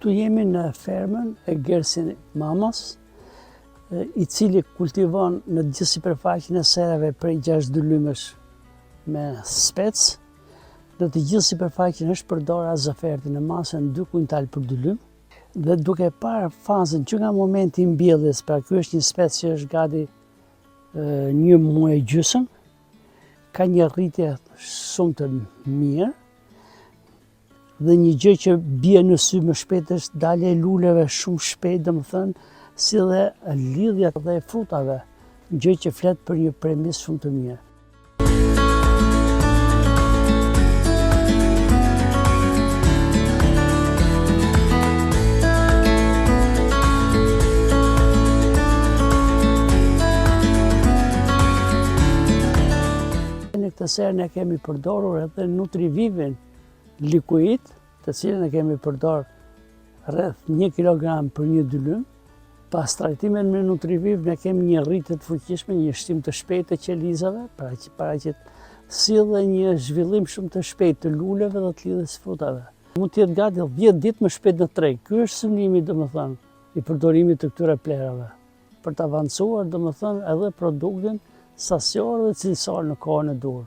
Këtu jemi në fermën e Gersin Mamas, i cili kultivon në gjithë sipërfaqen e serave prej 6 dylymësh me spec. Në të gjithë sipërfaqen është përdorur azoferti në masën 2 kuintal për dylym. Dhe duke parë fazën që nga momenti i mbjelljes, pra ky është një spec që është gati 1 muaj gjysmë, ka një rritje shumë të mirë. Dhe një gjë që bie në sy më shpejt është dalja e luleve shumë shpejt, domethënë, si dhe lidhja dhe frutave, gjë që flet për një premis shumë të mirë. Në këtë serë ne kemi përdorur edhe Nutrivivin likuid, të cilën e kemi përdor rreth 1 kg për 1 dylym. Pas trajtimin me Nutriviv ne kemi një rritje të fuqishme, një shtim të shpejtë të qelizave, para që sill dhe një zhvillim shumë të shpejtë të luleve dhe të lidhjes frutave. Mund të jetë gati 10 ditë më shpejt në treg. Ky është synimi, domethënë, i përdorimit të këtyre plerave, për të avancuar, domethënë, edhe produktin sasior dhe cilësor në kohën e dur.